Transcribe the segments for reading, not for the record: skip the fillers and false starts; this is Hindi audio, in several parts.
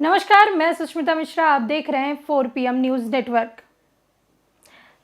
नमस्कार, मैं सुष्मिता मिश्रा। आप देख रहे हैं 4 PM न्यूज़ नेटवर्क।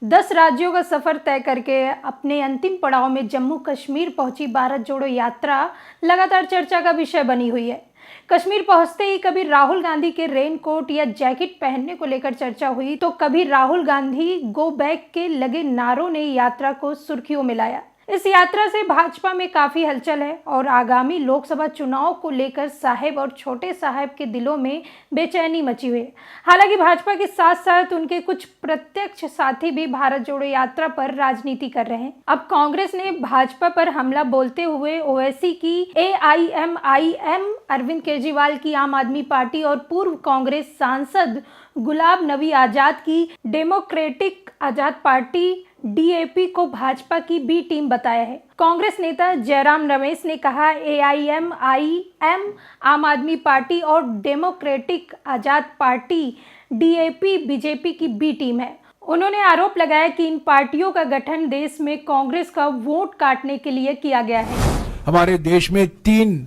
10 राज्यों का सफर तय करके अपने अंतिम पड़ाव में जम्मू कश्मीर पहुंची भारत जोड़ो यात्रा लगातार चर्चा का विषय बनी हुई है। कश्मीर पहुंचते ही कभी राहुल गांधी के रेनकोट या जैकेट पहनने को लेकर चर्चा हुई, तो कभी राहुल गांधी गो बैक के लगे नारों ने यात्रा को सुर्खियों में लाया। इस यात्रा से भाजपा में काफी हलचल है और आगामी लोकसभा चुनाव को लेकर साहेब और छोटे साहेब के दिलों में बेचैनी मची हुई है। हालांकि भाजपा के साथ साथ उनके कुछ प्रत्यक्ष साथी भी भारत जोड़ो यात्रा पर राजनीति कर रहे हैं। अब कांग्रेस ने भाजपा पर हमला बोलते हुए ओवैसी की AIMIM, अरविंद केजरीवाल की आम आदमी पार्टी और पूर्व कांग्रेस सांसद गुलाम नबी आजाद की डेमोक्रेटिक आजाद पार्टी DAP को भाजपा की B टीम बताया है। कांग्रेस नेता जयराम रमेश ने कहा AIMIM आम आदमी पार्टी और डेमोक्रेटिक आजाद पार्टी DAP बीजेपी की B टीम है। उन्होंने आरोप लगाया कि इन पार्टियों का गठन देश में कांग्रेस का वोट काटने के लिए किया गया है। हमारे देश में 3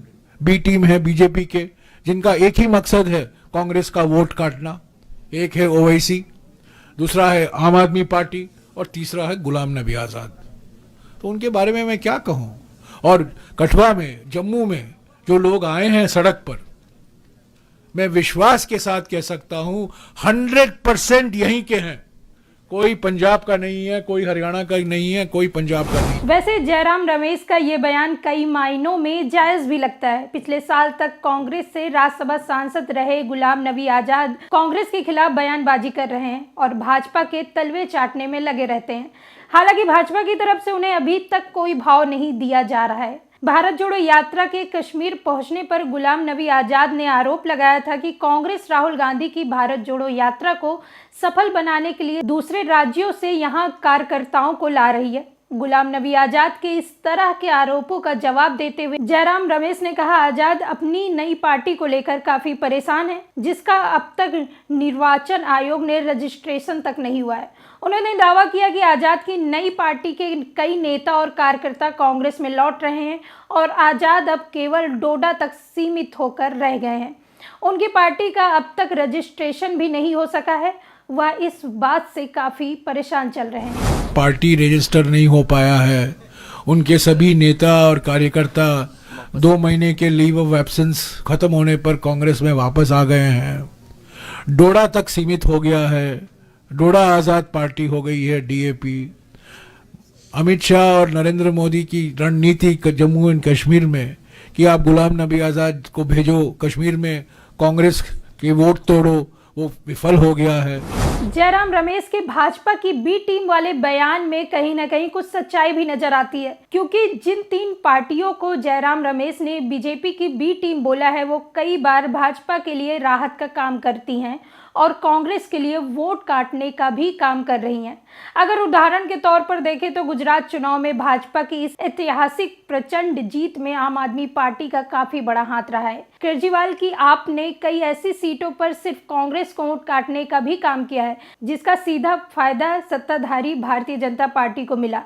B टीम है बीजेपी के, जिनका एक ही मकसद है कांग्रेस का वोट काटना। एक है ओवैसी, दूसरा है आम आदमी पार्टी और तीसरा है गुलाम नबी आजाद। तो उनके बारे में मैं क्या कहूं। और कठुआ में, जम्मू में जो लोग आए हैं सड़क पर, मैं विश्वास के साथ कह सकता हूं 100% यहीं के हैं। कोई पंजाब का नहीं है, कोई हरियाणा का नहीं है, कोई पंजाब का नहीं। वैसे जयराम रमेश का ये बयान कई मायनों में जायज भी लगता है। पिछले साल तक कांग्रेस से राज्यसभा सांसद रहे गुलाम नबी आजाद कांग्रेस के खिलाफ बयानबाजी कर रहे हैं और भाजपा के तलवे चाटने में लगे रहते हैं। हालांकि भाजपा की तरफ से उन्हें अभी तक कोई भाव नहीं दिया जा रहा है। भारत जोड़ो यात्रा के कश्मीर पहुंचने पर गुलाम नबी आजाद ने आरोप लगाया था कि कांग्रेस राहुल गांधी की भारत जोड़ो यात्रा को सफल बनाने के लिए दूसरे राज्यों से यहां कार्यकर्ताओं को ला रही है। गुलाम नबी आजाद के इस तरह के आरोपों का जवाब देते हुए जयराम रमेश ने कहा, आजाद अपनी नई पार्टी को लेकर काफी परेशान है, जिसका अब तक निर्वाचन आयोग ने रजिस्ट्रेशन तक नहीं हुआ है। उन्होंने दावा किया कि आजाद की नई पार्टी के कई नेता और कार्यकर्ता कांग्रेस में लौट रहे हैं और आजाद अब केवल डोडा तक सीमित होकर रह गए हैं। उनकी पार्टी का अब तक रजिस्ट्रेशन भी नहीं हो सका है। वह इस बात से काफी परेशान चल रहे हैं। पार्टी रजिस्टर नहीं हो पाया है। उनके सभी नेता और कार्यकर्ता 2 महीने के लीव ऑफ एब्सेंस खत्म होने पर कांग्रेस में वापस आ गए हैं। डोडा तक सीमित हो गया है। डोडा आजाद पार्टी हो गई है DAP। अमित शाह और नरेंद्र मोदी की रणनीति जम्मू एंड कश्मीर में कि आप गुलाम नबी आजाद को भेजो कश्मीर में, कांग्रेस के वोट तोड़ो, वो विफल हो गया है। जयराम रमेश के भाजपा की B टीम वाले बयान में कहीं ना कहीं कुछ सच्चाई भी नजर आती है, क्योंकि जिन 3 पार्टियों को जयराम रमेश ने बीजेपी की B टीम बोला है, वो कई बार भाजपा के लिए राहत का काम करती हैं और कांग्रेस के लिए वोट काटने का भी काम कर रही हैं। अगर उदाहरण के तौर पर देखें तो गुजरात चुनाव में भाजपा की इस ऐतिहासिक प्रचंड जीत में आम आदमी पार्टी का काफी बड़ा हाथ रहा है। केजरीवाल की आप ने कई ऐसी सीटों पर सिर्फ कांग्रेस को वोट काटने का भी काम किया है, जिसका सीधा फायदा सत्ताधारी भारतीय जनता पार्टी को मिला।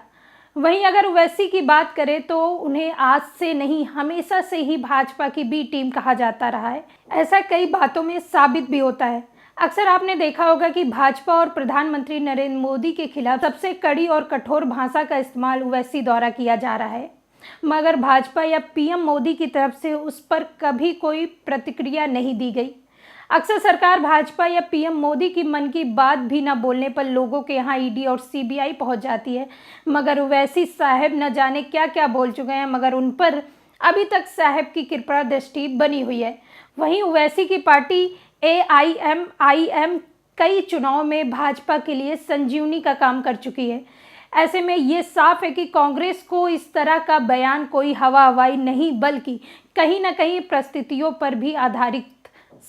वहीं अगर ओवैसी की बात करें तो उन्हें आज से नहीं, हमेशा से ही भाजपा की B टीम कहा जाता रहा है। ऐसा कई बातों में साबित भी होता है। अक्सर आपने देखा होगा कि भाजपा और प्रधानमंत्री नरेंद्र मोदी के खिलाफ सबसे कड़ी और कठोर भाषा का इस्तेमाल ओवैसी द्वारा किया जा रहा है, मगर भाजपा या PM मोदी की तरफ से उस पर कभी कोई प्रतिक्रिया नहीं दी गई। अक्सर सरकार भाजपा या PM मोदी की मन की बात भी न बोलने पर लोगों के यहाँ ED और CBI पहुँच जाती है, मगर ओवैसी साहब न जाने क्या क्या बोल चुके हैं, मगर उन पर अभी तक साहब की कृपा दृष्टि बनी हुई है। वहीं ओवैसी की पार्टी AIMIM कई चुनाव में भाजपा के लिए संजीवनी का काम कर चुकी है। ऐसे में ये साफ है कि कांग्रेस को इस तरह का बयान कोई हवा हवाई नहीं, बल्कि कहीं ना कहीं परिस्थितियों पर भी आधारित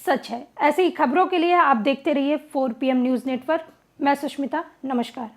सच है। ऐसी खबरों के लिए आप देखते रहिए 4 PM न्यूज़ नेटवर्क। मैं सुष्मिता, नमस्कार।